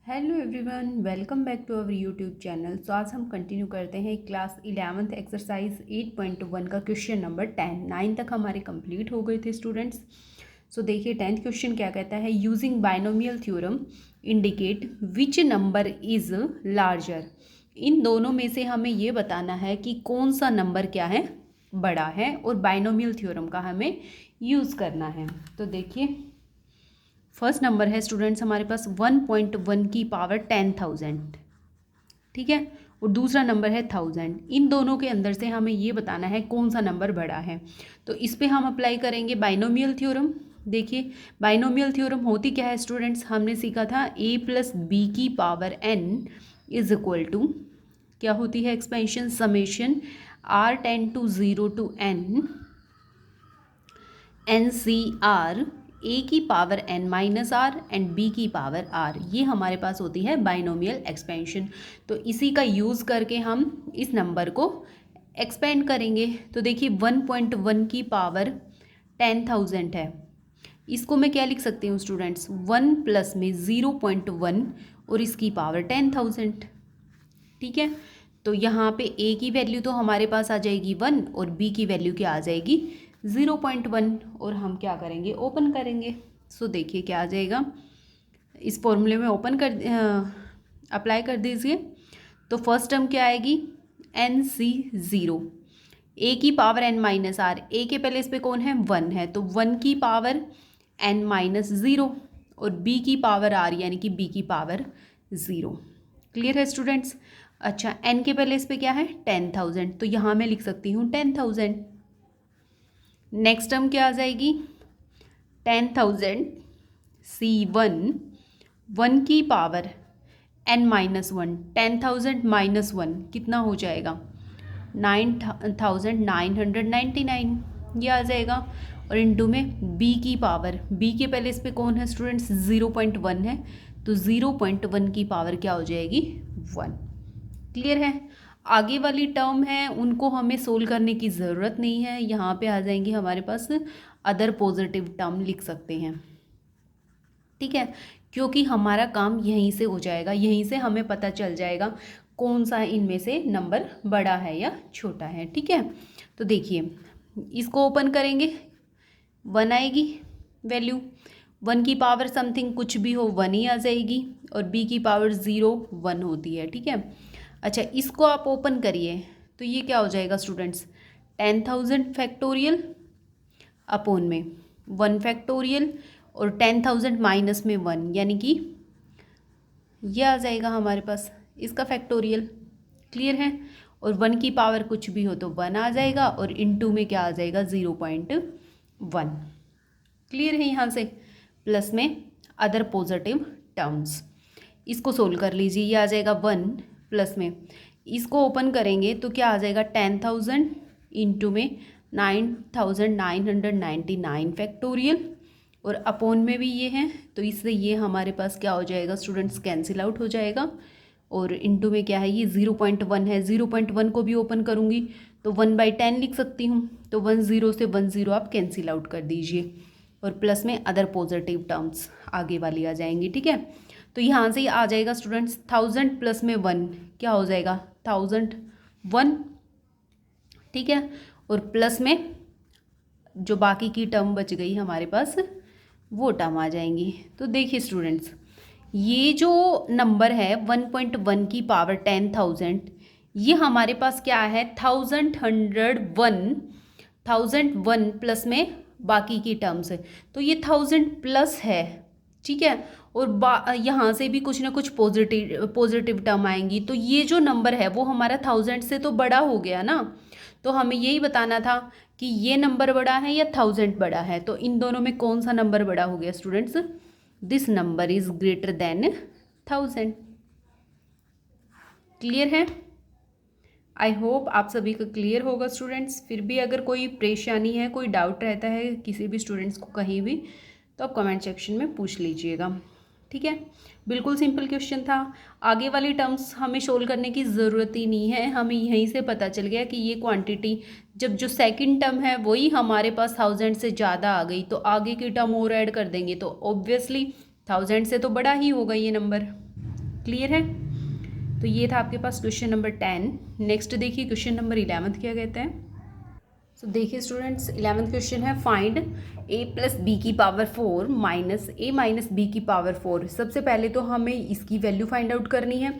Hello everyone, welcome back to our YouTube channel. तो आज हम कंटिन्यू करते हैं क्लास 11th एक्सरसाइज 8.1 का क्वेश्चन नंबर 10। 9 तक हमारे कंप्लीट हो गए थे स्टूडेंट्स। सो देखिए 10th क्वेश्चन क्या कहता है, using binomial theorem indicate which number is larger. इन दोनों में से हमें ये बताना है कि कौन सा नंबर क्या है, बड़ा है, और बाइनोमियल थ्योरम का हमें यूज़ करना है। तो देखिए फर्स्ट नंबर है स्टूडेंट्स हमारे पास 1.1 की पावर 10,000, ठीक है, और दूसरा नंबर है 1000। इन दोनों के अंदर से हमें ये बताना है कौन सा नंबर बड़ा है। तो इस पे हम अप्लाई करेंगे बाइनोमियल थ्योरम। देखिए बाइनोमियल थ्योरम होती क्या है स्टूडेंट्स, हमने सीखा था a+b की power n is equal to क्या होती है, expansion summation r tends to 0 to n C r a की power n minus r and b की पावर r। ये हमारे पास होती है बाइनोमियल एक्सपेंशन। तो इसी का यूज़ करके हम इस नंबर को एक्सपेंड करेंगे। तो देखिए 1.1 की पावर 10,000 है, इसको मैं क्या लिख सकती हूँ स्टूडेंट्स, 1 प्लस में 0.1 और इसकी पावर 10,000, ठीक है। तो यहाँ पे a की वैल्यू तो हमारे पास आ जाएगी 1 और b की वैल्यू क्या आ जाएगी 0.1, और हम क्या करेंगे, ओपन करेंगे। सो देखिए क्या आ जाएगा, इस फॉर्मूले में ओपन कर अप्लाई कर दीजिए। तो फर्स्ट टर्म क्या आएगी, NC0, a की power n minus R, a के पहले इस पे कौन है 1 है, तो 1 की पावर n माइनस 0 और b की पावर r यानी कि b की पावर 0। क्लियर है स्टूडेंट्स। अच्छा n के पहले इस पे क्या है 10,000, तो यहाँ मैं लिख सकती हूँ 10,000। नेक्स्ट टर्म क्या आ जाएगी 10,000 C1, 1 की पावर n माइनस 1, 10,000 माइनस 1 कितना हो जाएगा 9,999, ये आ जाएगा। और इनटू में b की पावर, b के पहले इस पे कौन है स्टूडेंट्स 0.1 है, तो 0.1 की पावर क्या हो जाएगी 1। क्लियर है। आगे वाली टर्म है उनको हमें सोल्व करने की ज़रूरत नहीं है, यहाँ पे आ जाएंगी हमारे पास अदर पॉजिटिव टर्म लिख सकते हैं, ठीक है, क्योंकि हमारा काम यहीं से हो जाएगा, यहीं से हमें पता चल जाएगा कौन सा इनमें से नंबर बड़ा है या छोटा है, ठीक है। तो देखिए इसको ओपन करेंगे, 1 आएगी वैल्यू, 1 की पावर समथिंग कुछ भी हो 1 ही आ जाएगी, और b की पावर 0 1 होती है, ठीक है। अच्छा इसको आप ओपन करिए तो ये क्या हो जाएगा स्टूडेंट्स, 10,000 फैक्टोरियल अपोन में 1 फैक्टोरियल और 10,000 माइनस में 1, यानी कि ये आ जाएगा हमारे पास इसका फैक्टोरियल। क्लियर है। और 1 की पावर कुछ भी हो तो 1 आ जाएगा, और इनटू में क्या आ जाएगा 0.1। क्लियर है। यहाँ से प्लस में अदर पॉजिटिव टर्म्स, इसको सोल्व कर लीजिए, ये आ जाएगा 1 प्लस में इसको ओपन करेंगे तो क्या आ जाएगा 10,000 इंटू में 9,999 फैक्टोरियल, और अपोन में भी ये है, तो इससे ये हमारे पास क्या हो जाएगा स्टूडेंट्स, कैंसिल आउट हो जाएगा। और इनटू में क्या है, ये 0.1 है, 0.1 को भी ओपन करूँगी तो 1/10 लिख सकती हूँ, तो 1 0 से 1 0 आप कैंसिल आउट कर दीजिए, और प्लस में अदर पॉजिटिव टर्म्स आगे वाली आ जाएंगी, ठीक है। तो यहाँ से आ जाएगा स्टूडेंट्स 1000 प्लस में 1 क्या हो जाएगा 1001, ठीक है, और प्लस में जो बाकी की टर्म बच गई हमारे पास वो टर्म आ जाएंगी। तो देखिए स्टूडेंट्स ये जो नंबर है 1.1 की पावर 10,000, ये हमारे पास क्या है 1001 प्लस में बाकी की टर्म्स है, तो ये 1000 प्लस है, ठीक है। और यहाँ से भी कुछ ना कुछ पॉजिटिव टर्म आएंगी, तो ये जो नंबर है वो हमारा 1000 से तो बड़ा हो गया ना। तो हमें यही बताना था कि ये नंबर बड़ा है या 1000 बड़ा है, तो इन दोनों में कौन सा नंबर बड़ा हो गया students, this number is greater than 1000। Clear है। आई होप आप सभी का क्लियर होगा स्टूडेंट्स। फिर भी अगर कोई परेशानी है, कोई डाउट रहता है किसी भी स्टूडेंट्स को कहीं भी, तो आप कमेंट सेक्शन में पूछ लीजिएगा, ठीक है। बिल्कुल सिंपल क्वेश्चन था, आगे वाली टर्म्स हमें सोल्व करने की ज़रूरत ही नहीं है, हमें यहीं से पता चल गया कि ये क्वांटिटी जब जो सेकंड टर्म है वही हमारे पास 1000 से ज़्यादा आ गई, तो आगे की टर्म और ऐड कर देंगे तो ऑब्वियसली 1000 से तो बड़ा ही होगा ये नंबर। क्लियर है। तो ये था आपके पास क्वेश्चन नंबर 10। नेक्स्ट देखिए क्वेश्चन नंबर 11 क्या कहते हैं। तो देखिए स्टूडेंट्स 11th क्वेश्चन है फाइंड a प्लस बी की power 4 minus a minus B की पावर 4। सबसे पहले तो हमें इसकी वैल्यू फाइंड आउट करनी है,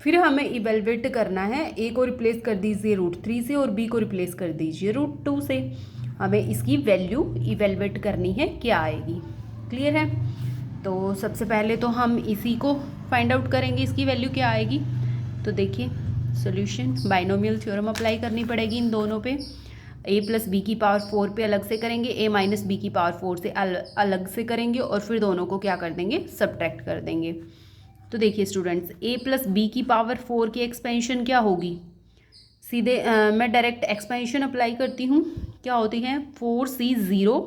फिर हमें इवेलुएट करना है। a को रिप्लेस कर दीजिए √3 से और b को रिप्लेस कर दीजिए √2 से। हमें इसकी वैल्यू इवेलुएट करनी है, क्या आएगी। क्लियर है। तो सबसे पहले तो हम इसी को फाइंड आउट करेंगे, इसकी वैल्यू क्या आएगी। तो देखिए सॉल्यूशन, बाइनोमियल थ्योरम अप्लाई करनी पड़ेगी इन दोनों पे। a प्लस बी की पावर 4 पे अलग से करेंगे, a माइनस बी की पावर 4 से अलग से करेंगे और फिर दोनों को क्या कर देंगे, सब्ट्रैक्ट कर देंगे। तो देखिए स्टूडेंट्स a प्लस बी की पावर 4 की एक्सपेंशन क्या होगी। सीधे मैं डायरेक्ट एक्सपेंशन अप्लाई करती हूँ। क्या होती है 4c 0,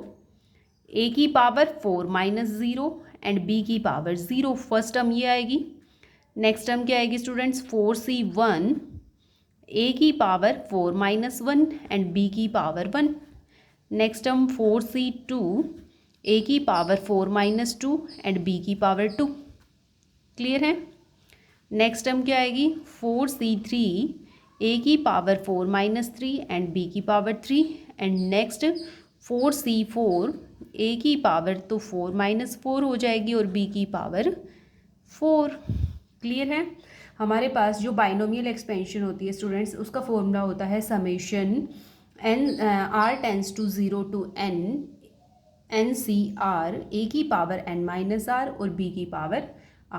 a की पावर 4 माइनस 0 एंड b की पावर 0। फर्स्ट टर्म ये आएगी। नेक्स्ट टर्म क्या आएगी स्टूडेंट्स 4c 1, a की पावर 4 माइनस 1 एंड b की power 1। Next term 4c 2, a की पावर 4 माइनस 2 एंड b की पावर 2। क्लियर है। नेक्स्ट टर्म क्या आएगी 4c 3, a की पावर 4 माइनस 3 एंड b की power 3 and next 4c 4, a की पावर तो 4 माइनस 4 हो जाएगी और b की पावर 4। क्लियर है। हमारे पास जो बाइनोमियल एक्सपेंशन होती है स्टूडेंट्स, उसका फॉर्मूला होता है summation n r tends to 0 to n c r, a की पावर n माइनस r और b की पावर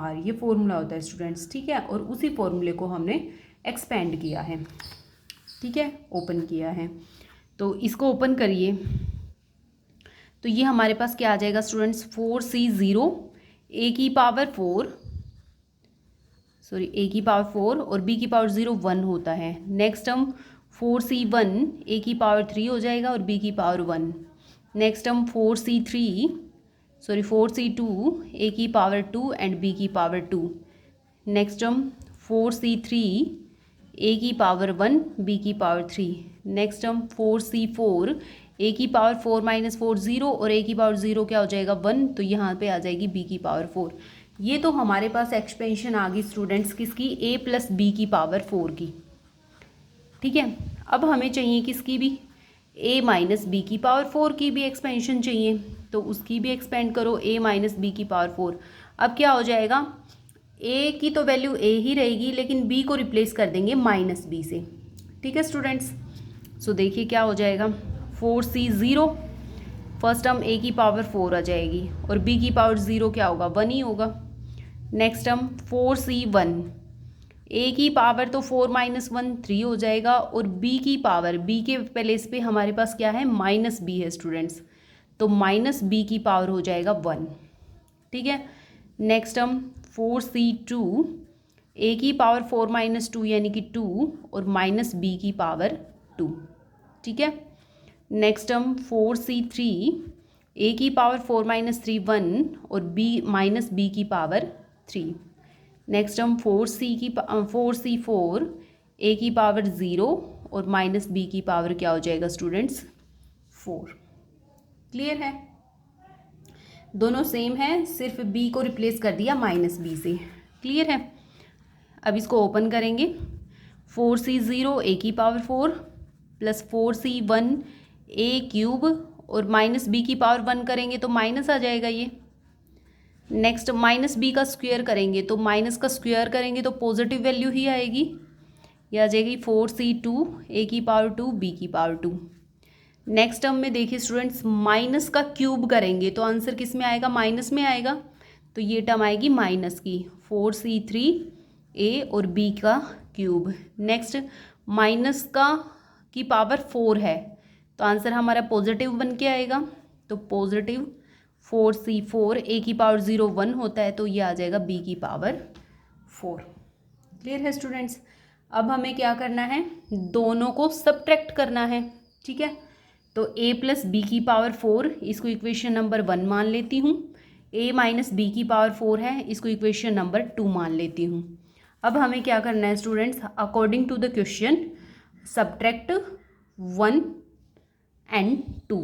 r। ये फॉर्मूला होता है स्टूडेंट्स, ठीक है। और उसी फॉर्मूले को हमने एक्सपेंड किया है, ठीक है, ओपन किया है। तो इसको ओपन करिए तो ये हमारे पास क्या आ जाएगा स्टूडेंट्स 4c 0, a की पावर 4 a की पावर 4 और b की पावर 0 1 होता है। नेक्स्ट टर्म 4c 1, a की पावर 3 हो जाएगा और b की power 1। Next term 4c 2, a की पावर 2 एंड b की power 2। Next term 4c 3, a की पावर 1, b की power 3। Next term 4c 4, a की पावर 4 माइनस 4 0 और a की पावर 0 क्या हो जाएगा 1, तो यहाँ पे आ जाएगी b की पावर 4। ये तो हमारे पास एक्सपेंशन आ गई स्टूडेंट्स किसकी, a प्लस बी की पावर 4 की, ठीक है। अब हमें चाहिए किसकी भी, a माइनस बी की पावर 4 की भी एक्सपेंशन चाहिए, तो उसकी भी एक्सपेंड करो a माइनस बी की पावर 4। अब क्या हो जाएगा, a की तो वैल्यू a ही रहेगी लेकिन b को रिप्लेस कर देंगे माइनस बी से, ठीक है स्टूडेंट्स। सो देखिए क्या हो जाएगा 4c 0, फर्स्ट टर्म a की पावर 4 आ जाएगी और b की पावर 0 क्या होगा 1 ही होगा। नेक्स्ट टर्म 4c 1, a की पावर तो 4 माइनस 1 3 हो जाएगा और b की पावर, b के प्लेस पे हमारे पास क्या है माइनस b है स्टूडेंट्स, तो माइनस b की पावर हो जाएगा 1, ठीक है। नेक्स्ट टर्म 4c 2, a की पावर 4 माइनस 2 यानी कि 2 और माइनस b की पावर 2, ठीक है। नेक्स्ट टर्म 4c 3, a की पावर 4 माइनस 3 1 और b माइनस b की power 3। Next term 4c 4, a की पावर 0 और माइनस b की पावर क्या हो जाएगा स्टूडेंट्स 4। क्लियर है। दोनों सेम है, सिर्फ b को रिप्लेस कर दिया माइनस b से। क्लियर है। अब इसको ओपन करेंगे 4c 0, a की power 4 plus 4c 1 a cube और माइनस b की पावर 1 करेंगे तो माइनस आ जाएगा ये। नेक्स्ट माइनस b का स्क्वायर करेंगे तो माइनस का स्क्वायर करेंगे तो पॉजिटिव वैल्यू ही आएगी, ये आ जाएगी 4c 2, a की पावर 2 b की पावर 2। नेक्स्ट टर्म में देखिए स्टूडेंट्स माइनस का क्यूब करेंगे तो आंसर किस में आएगा, माइनस में आएगा, तो ये टर्म आएगी माइनस की 4c 3 a और b का क्यूब। नेक्स्ट माइनस का की पावर 4 है तो आंसर हमारा पॉजिटिव बन के आएगा, तो पॉजिटिव 4c 4, a की पावर 0 1 होता है तो ये आ जाएगा b की पावर 4। क्लियर है स्टूडेंट्स। अब हमें क्या करना है, दोनों को सब्ट्रैक्ट करना है, ठीक है। तो a प्लस बी की पावर 4 इसको इक्वेशन नंबर 1 मान लेती हूँ, a माइनस बी की पावर 4 है इसको इक्वेशन नंबर 2 मान लेती हूँ। अब हमें क्या करना है students, according to the question subtract 1 and 2,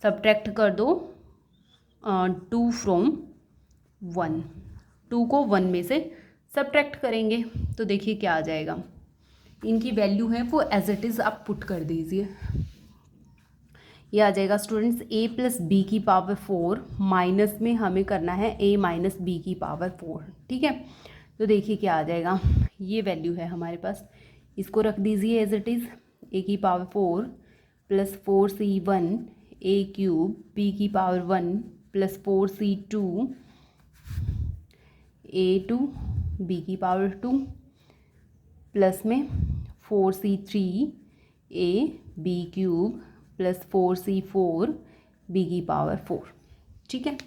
subtract कर दो 2 फ्रॉम 1, 2 को 1 में से सब्ट्रैक्ट करेंगे तो देखिए क्या आ जाएगा, इनकी वैल्यू है वो एज इट इज़ आप पुट कर दीजिए। ये आ जाएगा स्टूडेंट्स a प्लस बी की पावर 4 माइनस में हमें करना है a माइनस बी की पावर 4, ठीक है। तो देखिए क्या आ जाएगा, ये वैल्यू है हमारे पास, इसको रख दीजिए एज इट इज़, a की power 4 plus 4c1 a cube b की power 1 plus 4c2 a2 b की पावर 2 प्लस में 4c3 a b cube plus 4c4 b की पावर 4, ठीक है।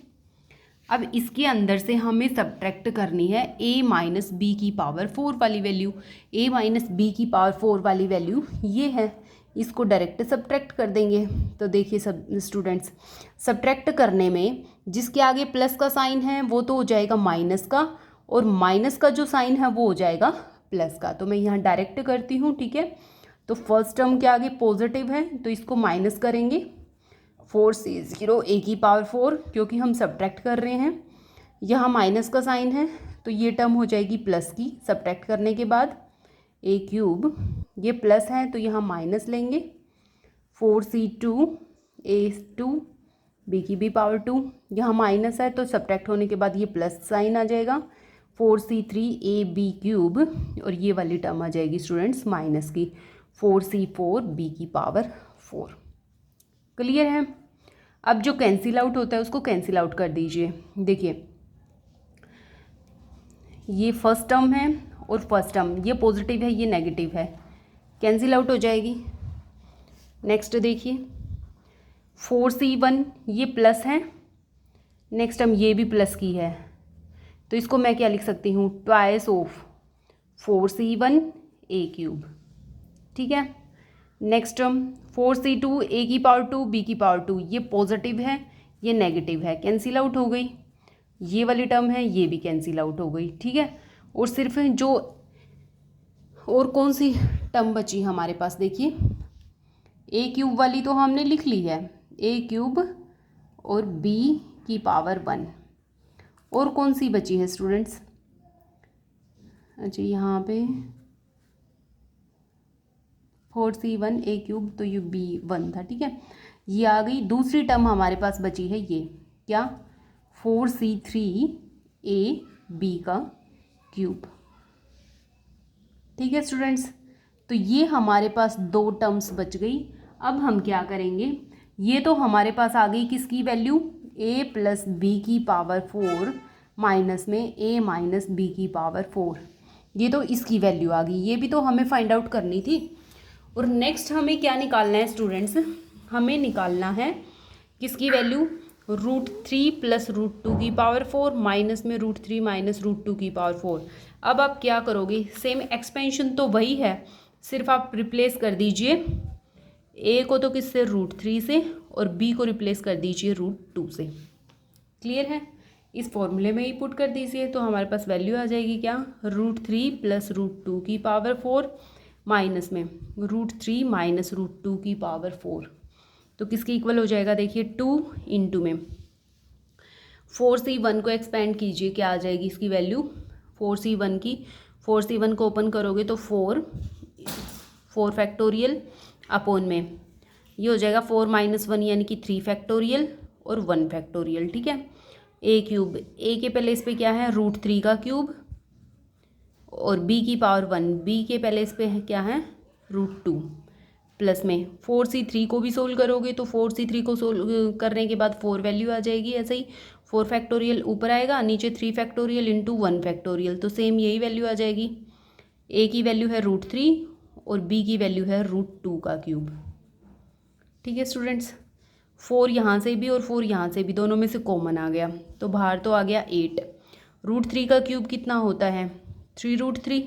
अब इसके अंदर से हमें सब्ट्रैक्ट करनी है a माइनस बी की पावर 4 वाली वैल्यू। a माइनस बी की पावर 4 वाली वैल्यू ये है, इसको डायरेक्ट सब्ट्रैक्ट कर देंगे। तो देखिए सब स्टूडेंट्स, सब्ट्रैक्ट करने में जिसके आगे प्लस का साइन है वो तो हो जाएगा माइनस का, और माइनस का जो साइन है वो हो जाएगा प्लस का। तो मैं यहाँ डायरेक्ट करती हूँ, ठीक है। तो फर्स्ट टर्म के आगे पॉजिटिव है तो इसको माइनस करेंगे, 4c0 a की पावर 4, क्योंकि हम सब्ट्रैक्ट कर रहे हैं, यहाँ माइनस का साइन है तो ये टर्म हो जाएगी प्लस की, सब्ट्रैक्ट करने के बाद a क्यूब, ये प्लस है तो यहाँ माइनस लेंगे, 4c2 a2 b की भी पावर 2, यहाँ माइनस है तो सब्ट्रैक्ट होने के बाद ये प्लस साइन आ जाएगा, 4c3 a b क्यूब, और ये वाली टर्म आ जाएगी स्टूडेंट्स माइनस की, 4c4 b की पावर 4। क्लियर है। अब जो कैंसिल आउट होता है उसको कैंसिल आउट कर दीजिए। देखिए ये फर्स्ट टर्म है और फर्स्ट टर्म, ये पॉजिटिव है ये नेगेटिव है, कैंसिल आउट हो जाएगी। नेक्स्ट देखिए 4c1 ये प्लस है, नेक्स्ट टर्म ये भी प्लस की है, तो इसको मैं क्या लिख सकती हूँ, twice of 4c1 a cube, ठीक है। नेक्स्ट टर्म 4c2 a की पावर 2 b की पावर 2, ये पॉजिटिव है ये नेगेटिव है, कैंसिल आउट हो गई। ये वाली टर्म है ये भी कैंसिल आउट हो गई, ठीक है। और सिर्फ जो और कौन सी टर्म बची हमारे पास, देखिए a क्यूब वाली तो हमने लिख ली है, a क्यूब और b की पावर 1, और कौन सी बची है स्टूडेंट्स, अच्छा यहाँ पे 4c1 a क्यूब, तो ये b1 था, ठीक है, ये आ गई। दूसरी टर्म हमारे पास बची है ये क्या, 4c3 a b का क्यूब, ठीक है स्टूडेंट्स। तो ये हमारे पास दो टर्म्स बच गई। अब हम क्या करेंगे, ये तो हमारे पास आ गई किसकी वैल्यू, a प्लस बी की पावर 4 माइनस में a माइनस बी की पावर 4, ये तो इसकी वैल्यू आ गई, ये भी तो हमें फाइंड आउट करनी थी। और नेक्स्ट हमें क्या निकालना है स्टूडेंट्स, हमें निकालना है किसकी वैल्यू, √3 प्लस √2 की पावर 4 माइनस में √3 माइनस √2 की पावर 4। अब आप क्या करोगे, सेम एक्सपेंशन तो वही है, सिर्फ आप रिप्लेस कर दीजिए a को तो किससे, √3 से, और b को रिप्लेस कर दीजिए √2 से। क्लियर है, इस फॉर्मूले में ही पुट कर दीजिए तो हमारे पास वैल्यू आ जाएगी क्या, √3 प्लस √2 की पावर 4 माइनस में √3 माइनस √2 की पावर 4, तो किसके इक्वल हो जाएगा, देखिए 2 इंटू में 4c1 को एक्सपेंड कीजिए, क्या आ जाएगी इसकी वैल्यू, 4c1 की, 4c1 को ओपन करोगे तो 4 फैक्टोरियल अपॉन में ये हो जाएगा 4 माइनस 1 यानी कि 3 फैक्टोरियल और 1 फैक्टोरियल, ठीक है। a क्यूब, a के पहले इस पे क्या है, √3 का क्यूब, और b की पावर 1, b के पहले इस पे क्या है, √2, प्लस में 4c3 को भी सोल्व करोगे तो 4c3 को सोल्व करने के बाद 4 वैल्यू आ जाएगी, ऐसे ही 4 फैक्टोरियल ऊपर आएगा, नीचे 3 फैक्टोरियल इंटू 1 फैक्टोरियल, तो सेम यही वैल्यू आ जाएगी। a की वैल्यू है √3 और b की वैल्यू है √2 का क्यूब, ठीक है स्टूडेंट्स। 4 यहाँ से भी और 4 यहाँ से भी, दोनों में से कॉमन आ गया तो बाहर तो आ गया 8। √3 का क्यूब कितना होता है, 3√3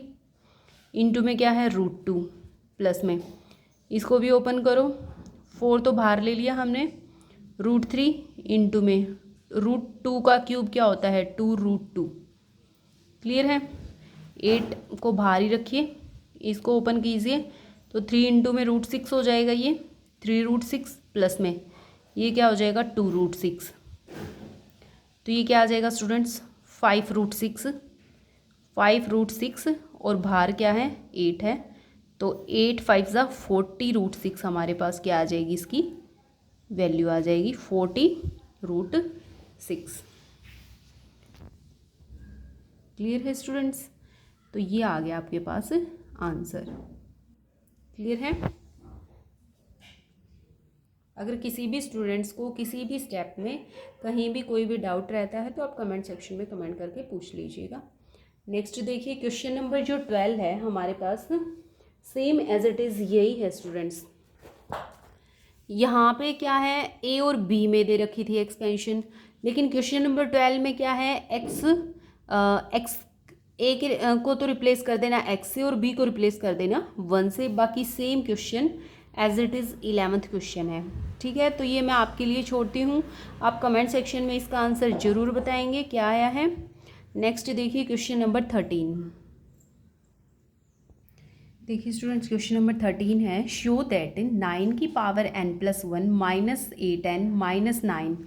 इंटू में क्या है, √2, प्लस में इसको भी ओपन करो, 4 तो बाहर ले लिया हमने, √3 इंटू में √2 का क्यूब क्या होता है, 2√2। क्लियर है, 8 को बाहर ही रखिए, इसको ओपन कीजिए तो 3 इंटू में √6 हो जाएगा, ये 3√6 प्लस में ये क्या हो जाएगा, 2√6, तो ये क्या आ जाएगा स्टूडेंट्स, 5√6, 5√6 और बाहर क्या है 8 है, तो 8 5 ज़ा 40√6 हमारे पास क्या आ जाएगी, इसकी वैल्यू आ जाएगी 40√6। क्लियर है स्टूडेंट्स? तो ये आ गया आपके पास आंसर। क्लियर है? अगर किसी भी स्टूडेंट्स को किसी भी स्टेप में कहीं भी कोई भी डाउट रहता है तो आप कमेंट सेक्शन में कमेंट करके पूछ लीजिएगा। नेक्स्ट देखिए क्वेश्चन नंबर जो 12 है हमारे पास, सेम एज इट इज़ यही है स्टूडेंट्स। यहाँ पे क्या है, ए और बी में दे रखी थी एक्सपेंशन, लेकिन क्वेश्चन नंबर 12 में क्या है, एक्स ए के को तो रिप्लेस कर देना एक्स से और बी को रिप्लेस कर देना 1 से, बाकी same question as it is 11th question है। ठीक है, तो ये मैं आपके लिए छोड़ती हूँ, आप कमेंट सेक्शन में इसका आंसर ज़रूर बताएंगे क्या आया है। नेक्स्ट देखिए क्वेश्चन नंबर 13। देखिए स्टूडेंट्स क्वेश्चन नंबर 13 है, शो दैट 9 की power n+1 -8n - 9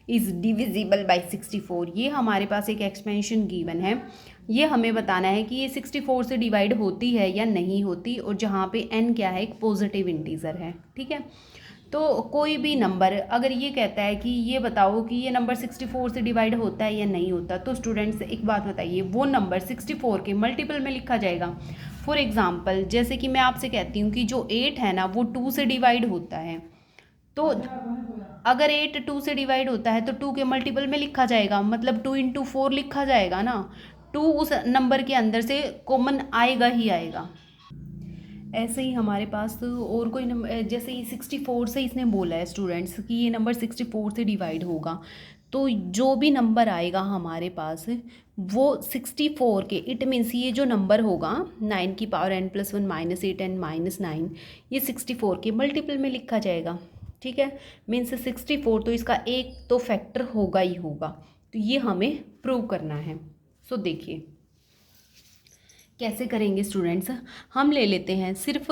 is divisible by 64। ये हमारे पास एक एक्सपेंशन गिवन है, ये हमें बताना है कि ये 64 से डिवाइड होती है या नहीं होती, और जहाँ पे n क्या है, एक पॉजिटिव इंटीजर है। ठीक है, तो कोई भी नंबर अगर ये कहता है कि ये बताओ कि ये नंबर 64 से डिवाइड होता है या नहीं होता, तो स्टूडेंट्स एक बात बताइए, वो नंबर 64 के मल्टीपल में लिखा जाएगा। फॉर एग्जांपल जैसे कि मैं आपसे कहती हूँ कि जो 8 है ना वो 2 से डिवाइड होता है, तो अगर 8 2 से डिवाइड होता है तो 2 के मल्टीपल में लिखा जाएगा, मतलब 2 × 4 लिखा जाएगा ना, 2 उस नंबर के अंदर से कॉमन आएगा ही आएगा। ऐसे ही हमारे पास और कोई नंबर, जैसे ही 64 से इसने बोला है स्टूडेंट्स कि ये नंबर 64 से डिवाइड होगा, तो जो भी नंबर आएगा हमारे पास वो 64 के, इट मीन्स ये जो नंबर होगा 9 की पावर n+1 -8n - 9, ये 64 के मल्टीपल में लिखा जाएगा। ठीक है, मीन्स 64 तो इसका एक तो फैक्टर होगा ही होगा, तो ये हमें प्रूव करना है। सो देखिए कैसे करेंगे स्टूडेंट्स, हम ले लेते हैं सिर्फ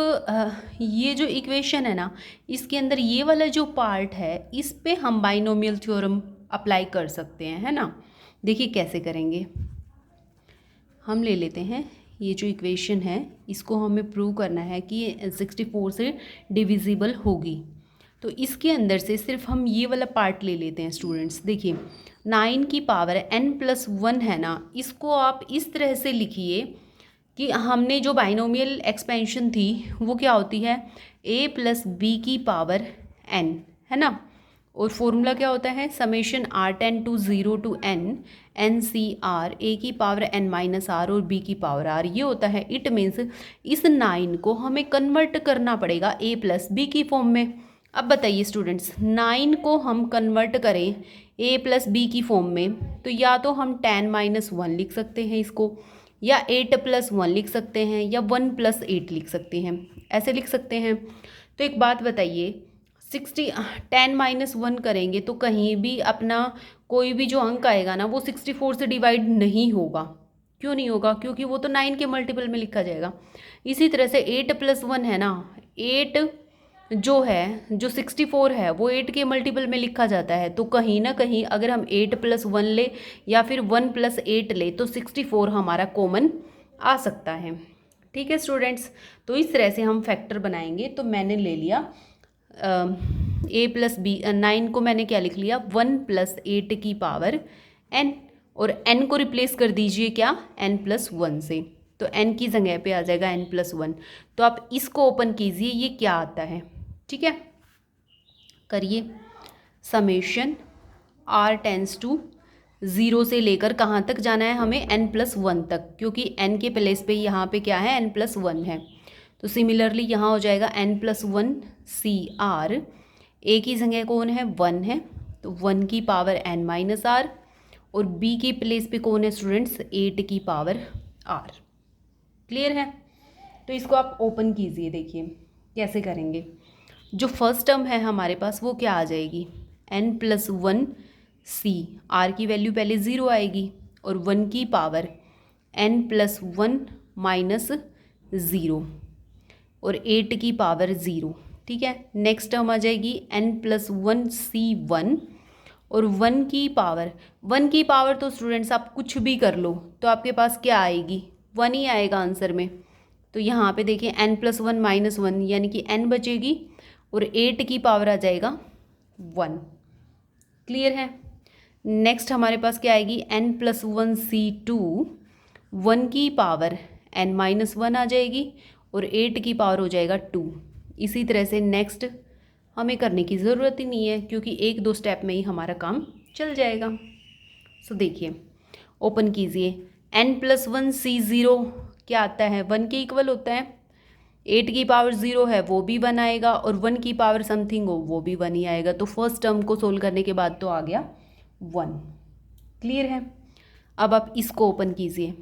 ये जो इक्वेशन है ना, इसके अंदर ये वाला जो पार्ट है इस पे हम बाइनोमियल थ्योरम अप्लाई कर सकते हैं, है ना। देखिए कैसे करेंगे, हम ले लेते हैं ये जो इक्वेशन है, इसको हमें प्रूव करना है कि ये 64 से डिविजिबल होगी, तो इसके अंदर से सिर्फ हम ये वाला पार्ट ले लेते हैं स्टूडेंट्स। देखिए 9 की पावर n+1 है ना, इसको आप इस तरह से लिखिए कि हमने जो बाइनोमियल एक्सपेंशन थी वो क्या होती है, a + b की पावर n, है ना, और फॉर्मूला क्या होता है, summation r10 to 0 to n NCR, a की पावर n - r और b की पावर r, ये होता है। इट मीन्स इस 9 को हमें कन्वर्ट करना पड़ेगा a + b की फॉर्म में। अब बताइए स्टूडेंट्स, 9 को हम कन्वर्ट करें a + b की फॉर्म में, तो या तो हम 10 - 1 लिख सकते हैं इसको, या 8 + 1 लिख सकते हैं, या 1 + 8 लिख सकते हैं, ऐसे लिख सकते हैं। तो एक बात बताइए, 10 - 1 करेंगे तो कहीं भी अपना कोई भी जो अंक आएगा ना वो 64 से डिवाइड नहीं होगा। क्यों नहीं होगा, क्योंकि वो तो 9 के मल्टीपल में लिखा जाएगा। इसी तरह से 8 + 1 है ना, 8 जो है, जो 64 है वो 8 के मल्टीपल में लिखा जाता है, तो कहीं ना कहीं अगर हम 8 + 1 ले या फिर 1 + 8 ले तो 64 हमारा कॉमन आ सकता है। ठीक है स्टूडेंट्स, तो इस तरह से हम फैक्टर बनाएंगे। तो मैंने ले लिया a + b, 9 को मैंने क्या लिख लिया, 1 + 8 की पावर n, और n को रिप्लेस कर दीजिए क्या, n+1 से, तो n की जगह पे आ जाएगा n+1। तो आप इसको ओपन कीजिए, ये क्या आता है, ठीक है, करिए। समेशन r टेंस टू 0 से लेकर कहाँ तक जाना है हमें, n+1 तक, क्योंकि n के प्लेस पे यहाँ पे क्या है, n+1 है। तो सिमिलरली यहाँ हो जाएगा n+1 CR, a की जगह कौन है, 1 है, तो 1 की पावर n - r, और b की प्लेस पे कौन है स्टूडेंट्स, 8 की पावर r। क्लियर है, तो इसको आप ओपन कीजिए। देखिए कैसे करेंगे, जो फर्स्ट टर्म है हमारे पास वो क्या आ जाएगी, n+1 C, r की वैल्यू पहले 0 आएगी, और 1 की पावर n+1 - 0, और 8 की पावर 0। ठीक है, नेक्स्ट टर्म आ जाएगी n+1 C1, और 1 की पावर तो स्टूडेंट्स आप कुछ भी कर लो तो आपके पास क्या आएगी, 1 ही आएगा आंसर में। तो यहाँ पे देखिए n+1 -1 यानी कि n बचेगी और 8 की पावर आ जाएगा 1। क्लियर है। नेक्स्ट हमारे पास क्या आएगी, n+1 C2, 1 की पावर n-1 आ जाएगी और 8 की पावर हो जाएगा 2। इसी तरह से नेक्स्ट हमें करने की ज़रूरत ही नहीं है क्योंकि 1-2 स्टेप में ही हमारा काम चल जाएगा। सो देखिए, ओपन कीजिए, n+1 C0 क्या आता है, 1 के इक्वल होता है। 8 की पावर 0 है वो भी 1 आएगा और 1 की पावर समथिंग हो वो भी 1 ही आएगा। तो फर्स्ट टर्म को सोल्व करने के बाद तो आ गया 1। क्लियर है। अब आप इसको ओपन कीजिए,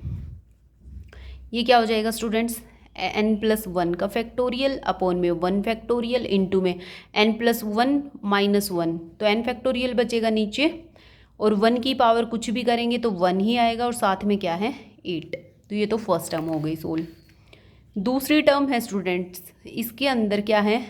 ये क्या हो जाएगा स्टूडेंट्स, n+1 का फैक्टोरियल अपॉन में 1 फैक्टोरियल इंटू में n+1 -1, तो n फैक्टोरियल बचेगा नीचे और 1 की पावर कुछ भी करेंगे तो 1 ही आएगा और साथ में क्या है 8। तो ये तो फर्स्ट टर्म हो गई सोल्व। दूसरी टर्म है स्टूडेंट्स, इसके अंदर क्या है,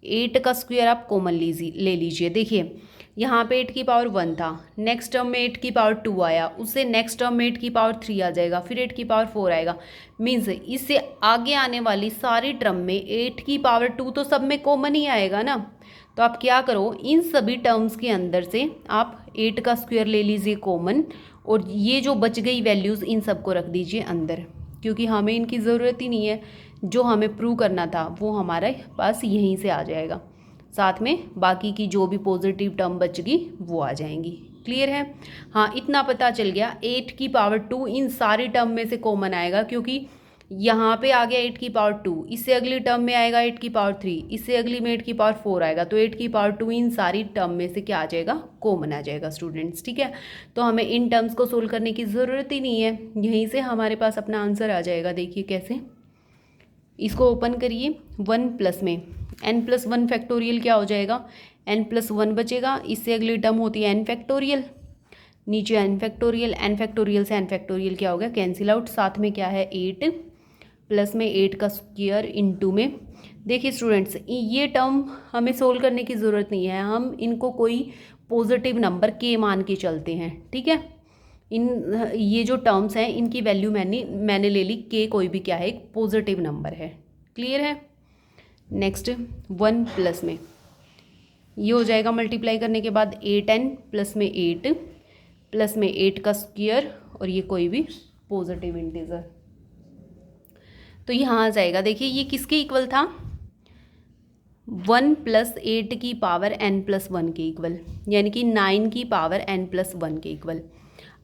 8 का स्क्वायर आप कॉमन ले लीजिए। देखिए यहाँ पे 8 की पावर 1 था, नेक्स्ट टर्म में 8 की पावर 2 आया, उससे नेक्स्ट टर्म में 8 की पावर 3 आ जाएगा, फिर 8 की पावर 4 आएगा। मीन्स इससे आगे आने वाली सारी टर्म में 8 की पावर 2 तो सब में कॉमन ही आएगा ना। तो आप क्या करो, इन सभी टर्म्स के अंदर से आप 8 का स्क्वायर ले लीजिए कॉमन और ये जो बच गई वैल्यूज़ इन सबको रख दीजिए अंदर, क्योंकि हमें इनकी ज़रूरत ही नहीं है। जो हमें प्रूव करना था वो हमारे पास यहीं से आ जाएगा, साथ में बाकी की जो भी पॉजिटिव टर्म बच गई वो आ जाएंगी। क्लियर है। हाँ, इतना पता चल गया, 8 की पावर 2 इन सारी टर्म में से कॉमन आएगा, क्योंकि यहाँ पे आ गया 8 की पावर 2, इससे अगली टर्म में आएगा 8 की पावर 3, इससे अगली में 8 की पावर 4 आएगा, तो 8 की पावर 2 इन सारी टर्म में से क्या आ जाएगा, कॉमन आ जाएगा स्टूडेंट्स। ठीक है, तो हमें इन टर्म्स को सोल्व करने की ज़रूरत ही नहीं है, यहीं से हमारे पास अपना आंसर आ जाएगा। देखिए कैसे, इसको ओपन करिए, 1 प्लस में n+1 फैक्टोरियल क्या हो जाएगा, n+1 बचेगा, इससे अगली टर्म होती है n फैक्टोरियल, नीचे n फैक्टोरियल, n फैक्टोरियल से n फैक्टोरियल क्या हो गया, कैंसिल आउट, साथ में क्या है 8 प्लस में 8 का स्क्वायर इंटू में। देखिए स्टूडेंट्स, ये टर्म हमें सोल्व करने की ज़रूरत नहीं है, हम इनको कोई पॉजिटिव नंबर के मान के चलते हैं। ठीक है, ये जो टर्म्स हैं इनकी वैल्यू मैंने ले ली, के कोई भी क्या है, एक पॉजिटिव नंबर है। क्लियर है। नेक्स्ट 1 प्लस में ये हो जाएगा, मल्टीप्लाई करने के बाद 8n प्लस में 8 प्लस में 8 का स्क्वायर और ये कोई भी पॉजिटिव इंटीजर, तो यहाँ आ जाएगा। देखिए ये किसके इक्वल था, 1 + 8 की पावर n+1 के इक्वल, यानी कि 9 की पावर n+1 के इक्वल।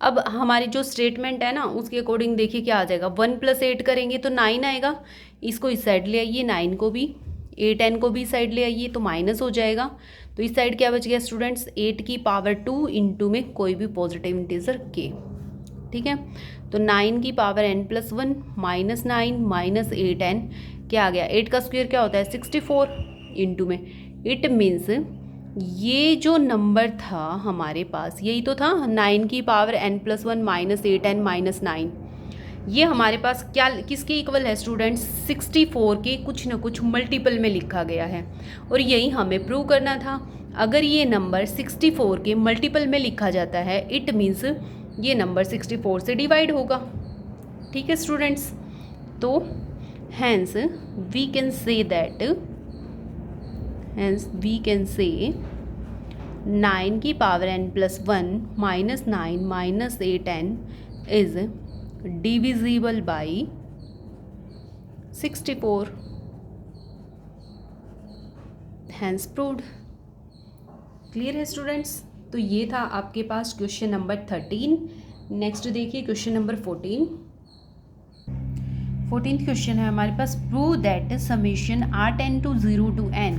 अब हमारी जो स्टेटमेंट है ना उसके अकॉर्डिंग देखिए क्या आ जाएगा, 1 + 8 करेंगे तो 9 आएगा, इसको इस साइड ले आइए, 9 को भी 8n को भी साइड ले आइए तो माइनस हो जाएगा। तो इस साइड क्या बच गया स्टूडेंट्स, 8 की पावर 2 इंटू में कोई भी पॉजिटिव इंटीजर k। ठीक है, तो 9 की पावर n+1 -9 माइनस 8n क्या आ गया, 8 का स्क्वायर क्या होता है 64 इंटू में। इट मीन्स ये जो नंबर था हमारे पास यही तो था, 9 की power n+1 minus 8n minus 9, ये हमारे पास क्या किसके इक्वल है स्टूडेंट्स, 64 के कुछ न कुछ मल्टीपल में लिखा गया है और यही हमें प्रूव करना था। अगर ये नंबर 64 के मल्टीपल में लिखा जाता है इट मीन्स ये नंबर 64 से डिवाइड होगा। ठीक है स्टूडेंट्स, तो हैंस वी कैन से 9 की power n+1 minus 9 minus 8n is divisible by 64, hence proved. Clear है स्टूडेंट्स। तो ये था आपके पास क्वेश्चन नंबर 13। नेक्स्ट देखिए क्वेश्चन नंबर 14। 14th क्वेश्चन है हमारे पास, prove that summation r10 to 0 to n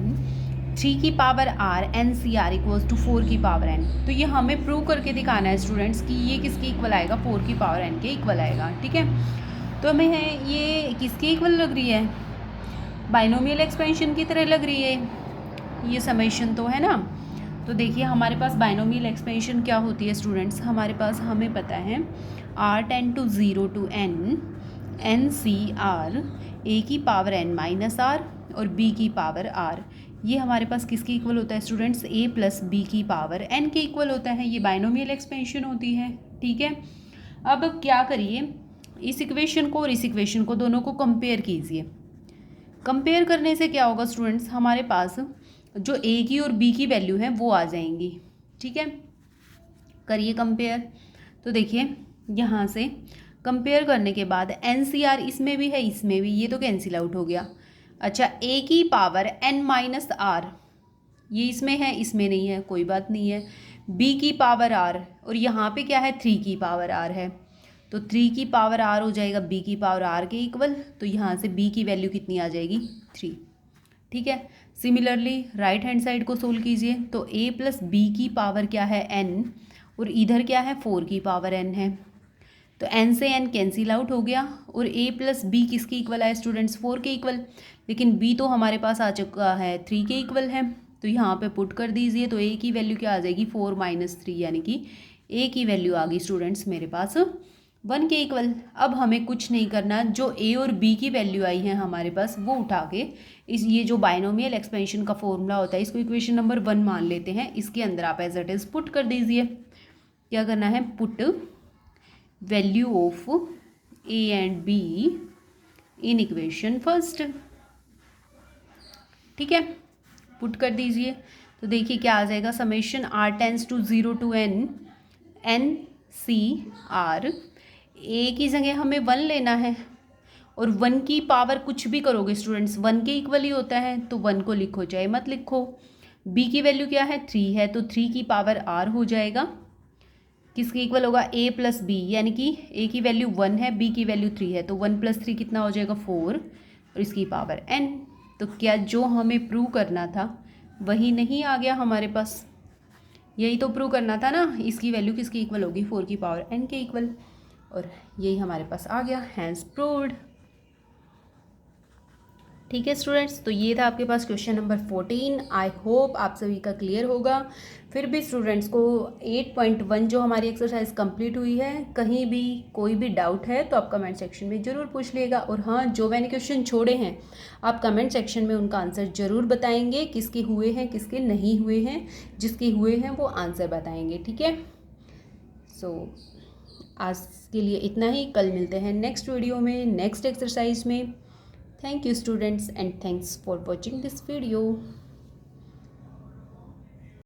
3 की power r NCR equals to 4 की पावर n। तो ये हमें प्रूव करके दिखाना है स्टूडेंट्स कि ये किसके इक्वल आएगा, 4 की पावर n के इक्वल आएगा। ठीक है, तो हमें है ये किसके इक्वल लग रही है, बाइनोमियल एक्सपेंशन की तरह लग रही है ये समेशन तो है ना। तो देखिए हमारे पास बाइनोमियल एक्सपेंशन क्या होती है स्टूडेंट्स, हमारे पास हमें पता है r10 to 0 to n NCR a की पावर n माइनस r और b की पावर r, ये हमारे पास किसके इक्वल होता है स्टूडेंट्स, a प्लस बी की पावर n के इक्वल होता है। ये बाइनोमियल एक्सपेंशन होती है, ठीक है। अब क्या करिए, इस इक्वेशन को और इस इक्वेशन को दोनों को कंपेयर कीजिए। कंपेयर करने से क्या होगा स्टूडेंट्स, हमारे पास जो a की और b की वैल्यू है वो आ जाएंगी, ठीक है। करिए कंपेयर। तो देखिए यहाँ से कंपेयर करने के बाद NCR इसमें भी है इसमें भी, ये तो कैंसिल आउट हो गया। अच्छा, a की पावर n माइनस r, ये इसमें है इसमें नहीं है, कोई बात नहीं है। b की पावर r, और यहाँ पे क्या है 3 की पावर r है, तो 3 की पावर r हो जाएगा b की पावर r के इक्वल। तो यहाँ से b की वैल्यू कितनी आ जाएगी 3, ठीक है। सिमिलरली राइट हैंड साइड को सोल्व कीजिए। तो a प्लस बी की पावर क्या है n, और इधर क्या है 4 की पावर n है, तो n से n कैंसिल आउट हो गया। और a प्लस बी किसके इक्वल है स्टूडेंट्स, 4 के इक्वल, लेकिन b तो हमारे पास आ चुका है 3 के इक्वल है, तो यहाँ पे पुट कर दीजिए। तो a की वैल्यू क्या आ जाएगी 4 माइनस 3, यानी कि a की वैल्यू आ गई स्टूडेंट्स मेरे पास 1 के इक्वल। अब हमें कुछ नहीं करना, जो a और b की वैल्यू आई है हमारे पास वो उठा के ये जो बाइनोमियल एक्सपेंशन का फॉर्मूला होता है इसको इक्वेशन नंबर 1 मान लेते हैं, इसके अंदर आप एज इट इज़ पुट कर दीजिए। क्या करना है, put value of a and b in equation first, ठीक है, पुट कर दीजिए। तो देखिए क्या आ जाएगा, summation r tends to 0 to n c r, a की जगह हमें 1 लेना है, और 1 की पावर कुछ भी करोगे स्टूडेंट्स 1 के इक्वल ही होता है, तो 1 को लिखो चाहे मत लिखो। b की वैल्यू क्या है 3 है, तो 3 की पावर r हो जाएगा, किसके इक्वल होगा a प्लस बी, यानी कि a की वैल्यू 1 है b की वैल्यू 3 है, तो 1 प्लस 3 कितना हो जाएगा 4, और इसकी पावर n। तो क्या जो हमें प्रूव करना था वही नहीं आ गया हमारे पास, यही तो प्रूव करना था ना, इसकी वैल्यू किसकी इक्वल होगी 4 की पावर n के इक्वल, और यही हमारे पास आ गया, हैंस प्रूव्ड। ठीक है स्टूडेंट्स, तो ये था आपके पास क्वेश्चन नंबर 14। आई होप आप सभी का क्लियर होगा। फिर भी स्टूडेंट्स को 8.1 जो हमारी एक्सरसाइज कंप्लीट हुई है, कहीं भी कोई भी डाउट है तो आप कमेंट सेक्शन में ज़रूर पूछ लेगा। और हाँ, जो मैंने क्वेश्चन छोड़े हैं आप कमेंट सेक्शन में उनका आंसर ज़रूर बताएंगे, किसके हुए हैं किसके नहीं हुए हैं, जिसके हुए हैं वो आंसर बताएंगे, ठीक है। सो आज के लिए इतना ही, कल मिलते हैं नेक्स्ट वीडियो में नेक्स्ट एक्सरसाइज में। Thank you students and thanks for watching this video.